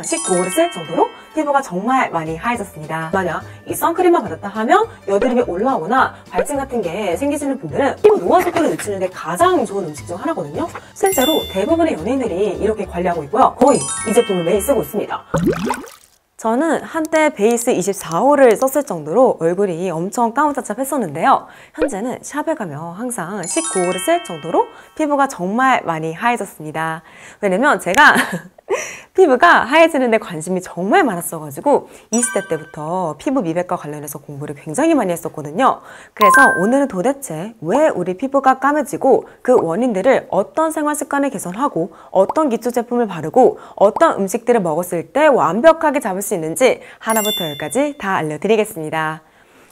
19호를 쓸 정도로 피부가 정말 많이 하얘졌습니다. 만약 이 선크림만 받았다 하면 여드름이 올라오거나 발진 같은 게 생기시는 분들은 피부 노화 속도를 늦추는 데 가장 좋은 음식 중 하나거든요. 실제로 대부분의 연예인들이 이렇게 관리하고 있고요. 거의 이 제품을 매일 쓰고 있습니다. 저는 한때 베이스 24호를 썼을 정도로 얼굴이 엄청 까무잡잡했었는데요. 현재는 샵에 가면 항상 19호를 쓸 정도로 피부가 정말 많이 하얘졌습니다. 왜냐면 제가 피부가 하얘지는 데 관심이 정말 많았어가지고 20대 때부터 피부 미백과 관련해서 공부를 굉장히 많이 했었거든요. 그래서 오늘은 도대체 왜 우리 피부가 까매지고 그 원인들을 어떤 생활 습관을 개선하고 어떤 기초 제품을 바르고 어떤 음식들을 먹었을 때 완벽하게 잡을 수 있는지 하나부터 열까지 다 알려드리겠습니다.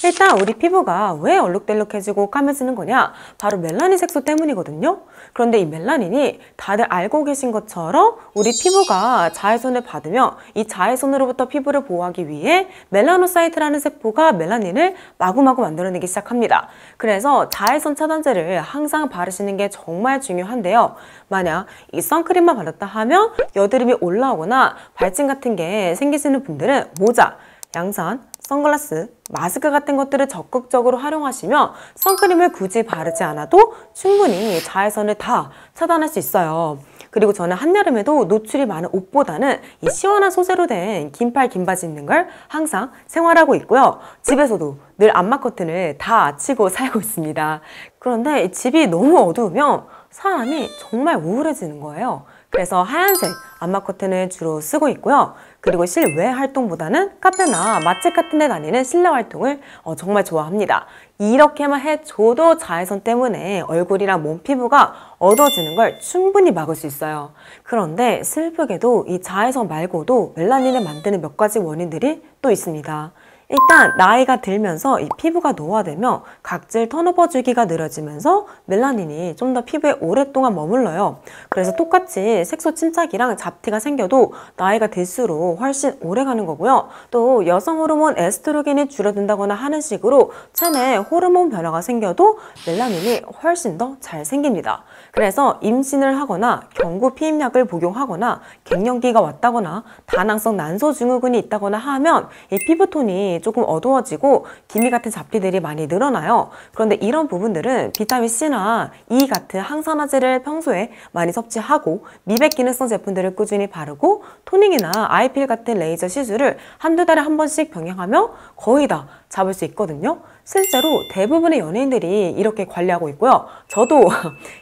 일단 우리 피부가 왜 얼룩덜룩해지고 까매지는 거냐? 바로 멜라닌 색소 때문이거든요. 그런데 이 멜라닌이 다들 알고 계신 것처럼 우리 피부가 자외선을 받으며 이 자외선으로부터 피부를 보호하기 위해 멜라노사이트라는 세포가 멜라닌을 마구마구 만들어내기 시작합니다. 그래서 자외선 차단제를 항상 바르시는 게 정말 중요한데요. 만약 이 선크림만 바르다 하면 여드름이 올라오거나 발진 같은 게 생기시는 분들은 모자, 양산, 선글라스, 마스크 같은 것들을 적극적으로 활용하시면 선크림을 굳이 바르지 않아도 충분히 자외선을 다 차단할 수 있어요. 그리고 저는 한여름에도 노출이 많은 옷보다는 이 시원한 소재로 된 긴팔 긴바지 입는 걸 항상 생활하고 있고요. 집에서도 늘 암막 커튼을 다 치고 살고 있습니다. 그런데 집이 너무 어두우면 사람이 정말 우울해지는 거예요. 그래서 하얀색 암막 커튼을 주로 쓰고 있고요. 그리고 실외 활동보다는 카페나 맛집 같은 데 다니는 실내 활동을 정말 좋아합니다. 이렇게만 해줘도 자외선 때문에 얼굴이랑 몸 피부가 어두워지는 걸 충분히 막을 수 있어요. 그런데 슬프게도 이 자외선 말고도 멜라닌을 만드는 몇 가지 원인들이 또 있습니다. 일단 나이가 들면서 이 피부가 노화되며 각질 턴오버 주기가 느려지면서 멜라닌이 좀 더 피부에 오랫동안 머물러요. 그래서 똑같이 색소 침착이랑 잡티가 생겨도 나이가 들수록 훨씬 오래 가는 거고요. 또 여성 호르몬 에스트로겐이 줄어든다거나 하는 식으로 체내 호르몬 변화가 생겨도 멜라닌이 훨씬 더 잘 생깁니다. 그래서 임신을 하거나 경구 피임약을 복용하거나 갱년기가 왔다거나 다낭성 난소 증후군이 있다거나 하면 이 피부톤이 조금 어두워지고 기미 같은 잡티들이 많이 늘어나요. 그런데 이런 부분들은 비타민C나 E 같은 항산화제를 평소에 많이 섭취하고 미백 기능성 제품들을 꾸준히 바르고 토닝이나 아이필 같은 레이저 시술을 한두 달에 한 번씩 병행하며 거의 다 잡을 수 있거든요. 실제로 대부분의 연예인들이 이렇게 관리하고 있고요. 저도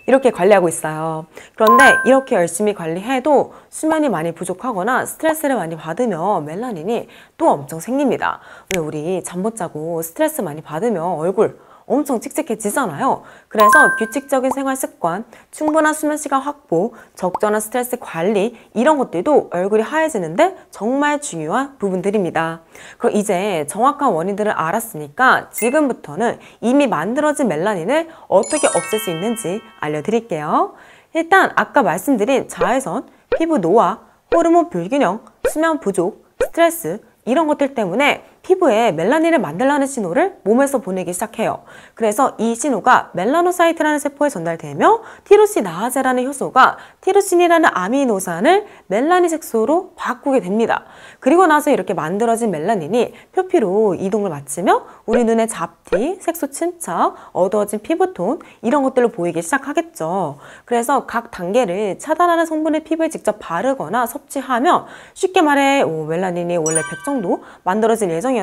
이렇게 관리하고 있어요. 그런데 이렇게 열심히 관리해도 수면이 많이 부족하거나 스트레스를 많이 받으면 멜라닌이 또 엄청 생깁니다. 왜 우리 잠 못 자고 스트레스 많이 받으면 얼굴 엄청 칙칙해지잖아요. 그래서 규칙적인 생활 습관, 충분한 수면 시간 확보, 적절한 스트레스 관리 이런 것들도 얼굴이 하얘지는데 정말 중요한 부분들입니다. 그럼 이제 정확한 원인들을 알았으니까 지금부터는 이미 만들어진 멜라닌을 어떻게 없앨 수 있는지 알려드릴게요. 일단 아까 말씀드린 자외선, 피부 노화, 호르몬 불균형, 수면 부족, 스트레스 이런 것들 때문에 피부에 멜라닌을 만들라는 신호를 몸에서 보내기 시작해요. 그래서 이 신호가 멜라노사이트라는 세포에 전달되며 티로시나아제라는 효소가 티로신이라는 아미노산을 멜라닌 색소로 바꾸게 됩니다. 그리고 나서 이렇게 만들어진 멜라닌이 표피로 이동을 마치며 우리 눈의 잡티, 색소 침착, 어두워진 피부톤 이런 것들로 보이기 시작하겠죠. 그래서 각 단계를 차단하는 성분을 피부에 직접 바르거나 섭취하면 쉽게 말해 멜라닌이 원래 100 정도 만들어질 예정이었다면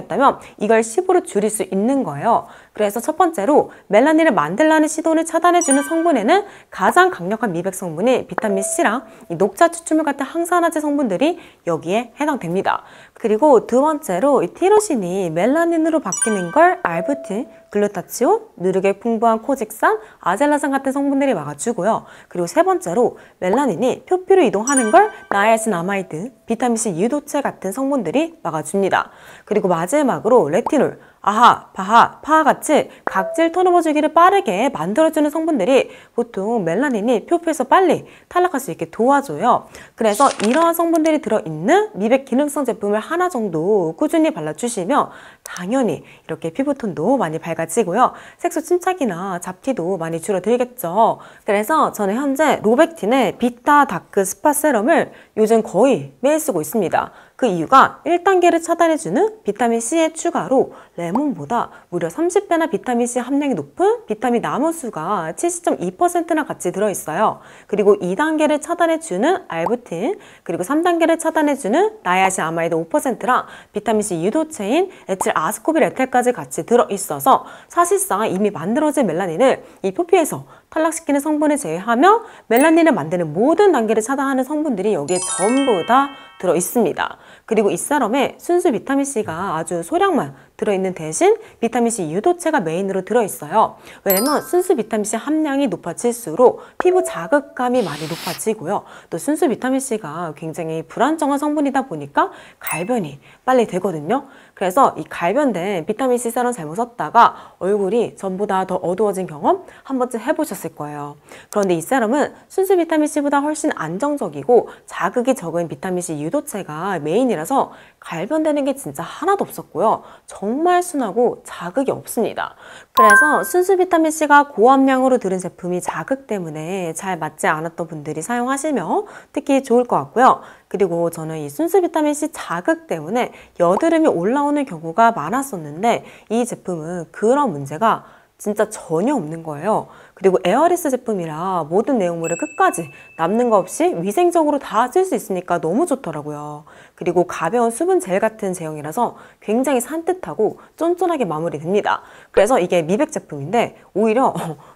이걸 10으로 줄일 수 있는 거예요. 그래서 첫 번째로 멜라닌을 만들라는 시도를 차단해주는 성분에는 가장 강력한 미백 성분이 비타민C랑 녹차 추출물 같은 항산화제 성분들이 여기에 해당됩니다. 그리고 두 번째로 이 티로신이 멜라닌으로 바뀌는 걸 알부틴, 글루타치온, 누르게 풍부한 코직산, 아젤라산 같은 성분들이 막아주고요. 그리고 세 번째로 멜라닌이 표피로 이동하는 걸 나이아신아마이드, 비타민C 유도체 같은 성분들이 막아줍니다. 그리고 마지막으로 레티놀, 아하, 바하, 파와 같이 각질 턴오버 주기를 빠르게 만들어주는 성분들이 보통 멜라닌이 표피에서 빨리 탈락할 수 있게 도와줘요. 그래서 이러한 성분들이 들어있는 미백 기능성 제품을 하나 정도 꾸준히 발라주시면 당연히 이렇게 피부톤도 많이 밝아지고요. 색소 침착이나 잡티도 많이 줄어들겠죠. 그래서 저는 현재 로백틴의 비타 다크 스파 세럼을 요즘 거의 매일 쓰고 있습니다. 그 이유가 1단계를 차단해주는 비타민C의 추가로 레몬보다 무려 30배나 비타민C 함량이 높은 비타민 나무수가 70.2%나 같이 들어있어요. 그리고 2단계를 차단해주는 알부틴, 그리고 3단계를 차단해주는 나이아신 아마이드 5%랑 비타민C 유도체인 에틸 아스코빌에텔까지 같이 들어있어서 사실상 이미 만들어진 멜라닌을 이 표피에서 탈락시키는 성분을 제외하며 멜라닌을 만드는 모든 단계를 차단하는 성분들이 여기에 전부 다 들어있습니다. 그리고 이 세럼에 순수 비타민C가 아주 소량만 들어있는 대신 비타민C 유도체가 메인으로 들어있어요. 왜냐면 순수 비타민C 함량이 높아질수록 피부 자극감이 많이 높아지고요. 또 순수 비타민C가 굉장히 불안정한 성분이다 보니까 갈변이 빨리 되거든요. 그래서 이 갈변된 비타민C 세럼 잘못 썼다가 얼굴이 전부 다 더 어두워진 경험 한 번쯤 해보셨을 거예요. 그런데 이 세럼은 순수 비타민C보다 훨씬 안정적이고 자극이 적은 비타민C 유도체가 메인이라서 갈변되는 게 진짜 하나도 없었고요. 정말 순하고 자극이 없습니다. 그래서 순수 비타민C가 고함량으로 들은 제품이 자극 때문에 잘 맞지 않았던 분들이 사용하시면 특히 좋을 것 같고요. 그리고 저는 이 순수 비타민C 자극 때문에 여드름이 올라오는 경우가 많았었는데 이 제품은 그런 문제가 진짜 전혀 없는 거예요. 그리고 에어리스 제품이라 모든 내용물을 끝까지 남는 거 없이 위생적으로 다 쓸 수 있으니까 너무 좋더라고요. 그리고 가벼운 수분 젤 같은 제형이라서 굉장히 산뜻하고 쫀쫀하게 마무리됩니다. 그래서 이게 미백 제품인데 오히려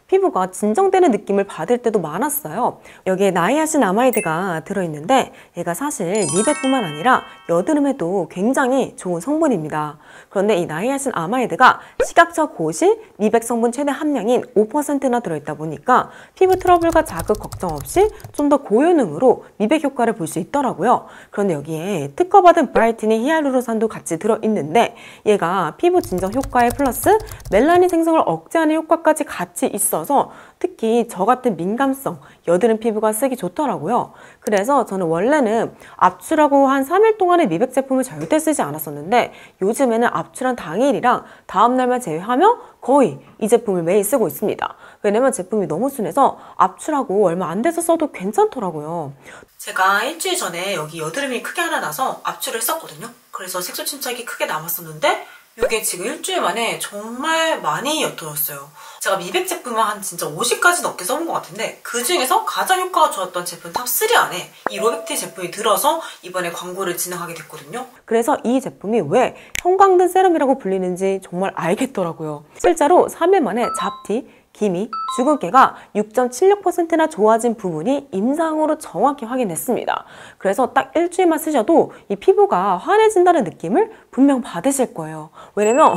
피부가 진정되는 느낌을 받을 때도 많았어요. 여기에 나이아신 아마이드가 들어있는데 얘가 사실 미백뿐만 아니라 여드름에도 굉장히 좋은 성분입니다. 그런데 이 나이아신 아마이드가 시각적 고시 미백 성분 최대 함량인 5%나 들어있다 보니까 피부 트러블과 자극 걱정 없이 좀 더 고효능으로 미백 효과를 볼 수 있더라고요. 그런데 여기에 특허받은 브라이트닝 히알루론산도 같이 들어있는데 얘가 피부 진정 효과에 플러스 멜라닌 생성을 억제하는 효과까지 같이 있어서 특히 저 같은 민감성, 여드름 피부가 쓰기 좋더라고요. 그래서 저는 원래는 압출하고 한 3일 동안의 미백 제품을 절대 쓰지 않았었는데 요즘에는 압출한 당일이랑 다음날만 제외하면 거의 이 제품을 매일 쓰고 있습니다. 왜냐면 제품이 너무 순해서 압출하고 얼마 안 돼서 써도 괜찮더라고요. 제가 일주일 전에 여기 여드름이 크게 하나 나서 압출을 했었거든요. 그래서 색소 침착이 크게 남았었는데 이게 지금 일주일 만에 정말 많이 옅어졌어요. 제가 미백 제품을 한 진짜 50가지 넘게 써본 것 같은데 그 중에서 가장 효과가 좋았던 제품 탑3 안에 이 로백틴 제품이 들어서 이번에 광고를 진행하게 됐거든요. 그래서 이 제품이 왜 형광등 세럼이라고 불리는지 정말 알겠더라고요. 실제로 3일 만에 잡티, 기미, 주근깨가 6.76%나 좋아진 부분이 임상으로 정확히 확인됐습니다. 그래서 딱 일주일만 쓰셔도 이 피부가 환해진다는 느낌을 분명 받으실 거예요. 왜냐면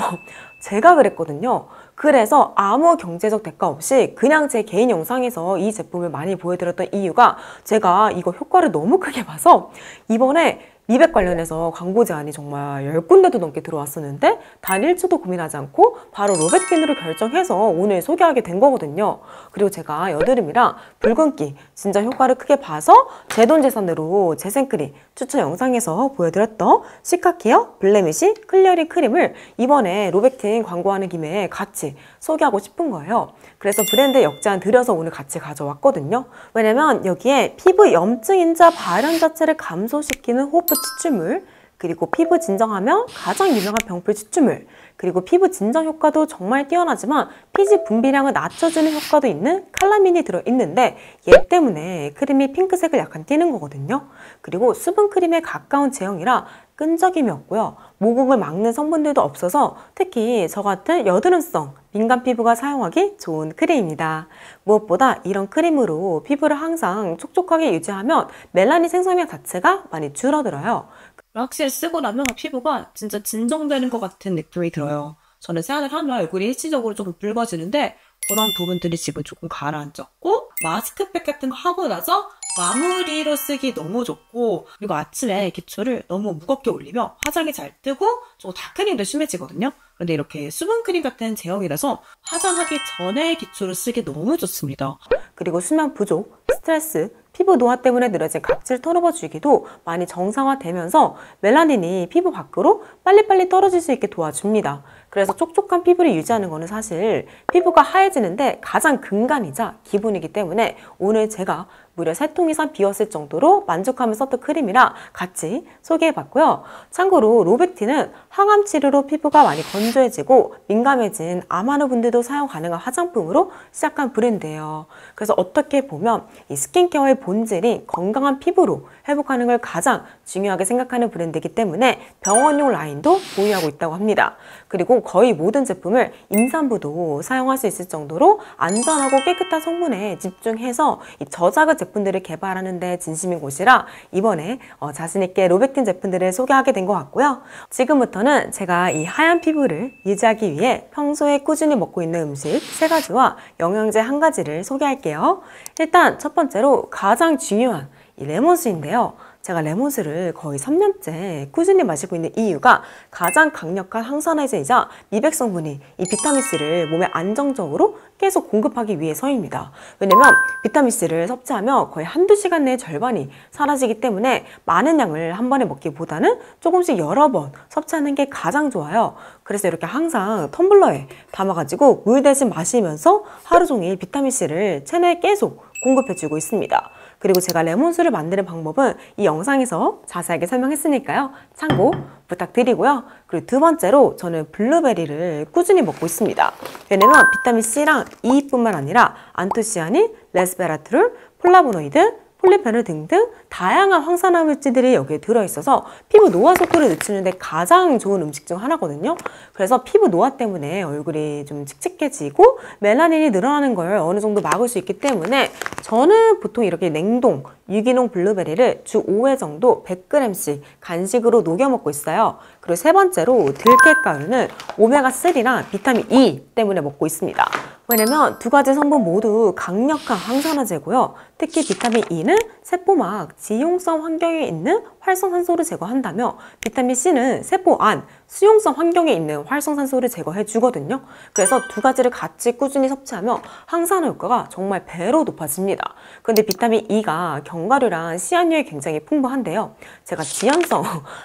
제가 그랬거든요. 그래서 아무 경제적 대가 없이 그냥 제 개인 영상에서 이 제품을 많이 보여드렸던 이유가 제가 이거 효과를 너무 크게 봐서 이번에 미백 관련해서 광고 제안이 정말 10군데도 넘게 들어왔었는데 단 1초도 고민하지 않고 바로 로백틴으로 결정해서 오늘 소개하게 된 거거든요. 그리고 제가 여드름이랑 붉은기 진짜 효과를 크게 봐서 제 돈 재산으로 재생크림 추천 영상에서 보여드렸던 시카케어 블레미쉬 클리어링 크림을 이번에 로백틴 광고하는 김에 같이 소개하고 싶은 거예요. 그래서 브랜드 역제안 드려서 오늘 같이 가져왔거든요. 왜냐면 여기에 피부 염증 인자 발현 자체를 감소시키는 호프 추출물, 그리고 피부 진정하면 가장 유명한 병풀 추출물, 그리고 피부 진정 효과도 정말 뛰어나지만 피지 분비량을 낮춰주는 효과도 있는 칼라민이 들어있는데 얘 때문에 크림이 핑크색을 약간 띠는 거거든요. 그리고 수분 크림에 가까운 제형이라 끈적임이 없고요. 모공을 막는 성분들도 없어서 특히 저 같은 여드름성 민감 피부가 사용하기 좋은 크림입니다. 무엇보다 이런 크림으로 피부를 항상 촉촉하게 유지하면 멜라닌 생성량 자체가 많이 줄어들어요. 확실히 쓰고 나면 피부가 진짜 진정되는 것 같은 느낌이 들어요. 저는 세안을 하면 얼굴이 일시적으로 조금 붉어지는데 그런 부분들이 지금 조금 가라앉았고 마스크팩 같은 거 하고 나서 마무리로 쓰기 너무 좋고 그리고 아침에 기초를 너무 무겁게 올리면 화장이 잘 뜨고 좀 다크닝도 심해지거든요. 근데 이렇게 수분크림 같은 제형이라서 화장하기 전에 기초로 쓰기 너무 좋습니다. 그리고 수면 부족, 스트레스, 피부 노화 때문에 늘어진 각질 털어버주기도 많이 정상화되면서 멜라닌이 피부 밖으로 빨리빨리 떨어질 수 있게 도와줍니다. 그래서 촉촉한 피부를 유지하는 거는 사실 피부가 하얘지는데 가장 근간이자 기본이기 때문에 오늘 제가 무려 3통 이상 비웠을 정도로 만족하며 썼던 크림이라 같이 소개해봤고요. 참고로 로백틴은 항암 치료로 피부가 많이 건조해지고 민감해진 아마노 분들도 사용 가능한 화장품으로 시작한 브랜드예요. 그래서 어떻게 보면 이 스킨케어의 본질인 건강한 피부로 회복하는 걸 가장 중요하게 생각하는 브랜드이기 때문에 병원용 라인도 보유하고 있다고 합니다. 그리고 거의 모든 제품을 임산부도 사용할 수 있을 정도로 안전하고 깨끗한 성분에 집중해서 이 저자극 제품들을 개발하는 데 진심인 곳이라 이번에 자신있게 로백틴 제품들을 소개하게 된 것 같고요. 지금부터는 제가 이 하얀 피부를 유지하기 위해 평소에 꾸준히 먹고 있는 음식 3가지와 영양제 1가지를 소개할게요. 일단 첫 번째로 가장 중요한 이 레몬수인데요. 제가 레몬수를 거의 3년째 꾸준히 마시고 있는 이유가 가장 강력한 항산화제이자 미백 성분이 이 비타민C를 몸에 안정적으로 계속 공급하기 위해서입니다. 왜냐면 비타민C를 섭취하면 거의 한두 시간 내에 절반이 사라지기 때문에 많은 양을 한 번에 먹기보다는 조금씩 여러 번 섭취하는 게 가장 좋아요. 그래서 이렇게 항상 텀블러에 담아가지고 물 대신 마시면서 하루 종일 비타민C를 체내에 계속 공급해주고 있습니다. 그리고 제가 레몬수를 만드는 방법은 이 영상에서 자세하게 설명했으니까요. 참고 부탁드리고요. 그리고 두 번째로 저는 블루베리를 꾸준히 먹고 있습니다. 왜냐면 비타민C랑 E뿐만 아니라 안토시아닌, 레스베라트롤, 폴라보노이드, 폴리페놀 등등 다양한 황산화 물질들이 여기에 들어있어서 피부 노화 속도를 늦추는 데 가장 좋은 음식 중 하나거든요. 그래서 피부 노화 때문에 얼굴이 좀 칙칙해지고 멜라닌이 늘어나는 걸 어느 정도 막을 수 있기 때문에 저는 보통 이렇게 냉동 유기농 블루베리를 주 5회 정도 100g씩 간식으로 녹여 먹고 있어요. 그리고 세 번째로 들깨가루는 오메가3랑 비타민 E 때문에 먹고 있습니다. 왜냐면 2가지 성분 모두 강력한 항산화제고요. 특히 비타민 E는 세포막 지용성 환경에 있는 활성산소를 제거한다며 비타민 C는 세포 안 수용성 환경에 있는 활성산소를 제거해 주거든요. 그래서 2가지를 같이 꾸준히 섭취하면 항산화 효과가 정말 배로 높아집니다. 근데 비타민 E가 견과류랑 씨앗류에 굉장히 풍부한데요. 제가 지연성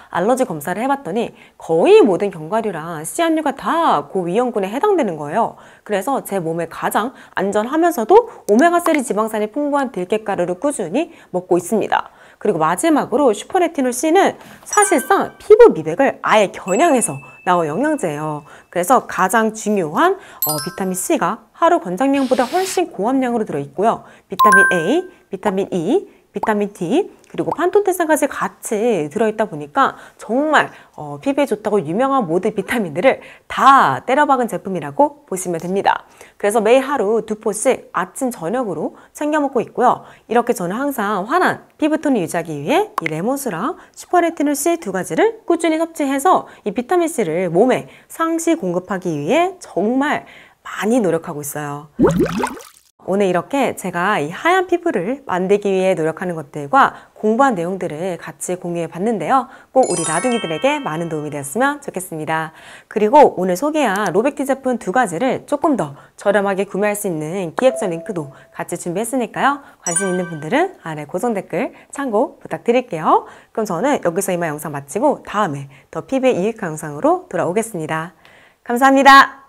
알러지 검사를 해봤더니 거의 모든 견과류랑 씨앗류가 다 고위험군에 해당되는 거예요. 그래서 제 몸에 가장 안전하면서도 오메가3 지방산이 풍부한 들깨가루를 꾸준히 먹고 있습니다. 그리고 마지막으로 슈퍼레티놀 C는 사실상 피부 미백을 아예 겨냥해서 나온 영양제예요. 그래서 가장 중요한 비타민 C가 하루 권장량보다 훨씬 고함량으로 들어있고요. 비타민 A, 비타민 E, 비타민 D, 그리고 판톤테산까지 같이 들어있다 보니까 정말 피부에 좋다고 유명한 모든 비타민들을 다 때려박은 제품이라고 보시면 됩니다. 그래서 매일 하루 2포씩 아침, 저녁으로 챙겨 먹고 있고요. 이렇게 저는 항상 환한 피부톤을 유지하기 위해 이 레몬수랑 슈퍼레티놀 C 2가지를 꾸준히 섭취해서 이 비타민C를 몸에 상시 공급하기 위해 정말 많이 노력하고 있어요. 오늘 이렇게 제가 이 하얀 피부를 만들기 위해 노력하는 것들과 공부한 내용들을 같이 공유해 봤는데요. 꼭 우리 라둥이들에게 많은 도움이 되었으면 좋겠습니다. 그리고 오늘 소개한 로백틴 제품 2가지를 조금 더 저렴하게 구매할 수 있는 기획전 링크도 같이 준비했으니까요. 관심 있는 분들은 아래 고정 댓글 참고 부탁드릴게요. 그럼 저는 여기서 이만 영상 마치고 다음에 더 피부에 유익한 영상으로 돌아오겠습니다. 감사합니다.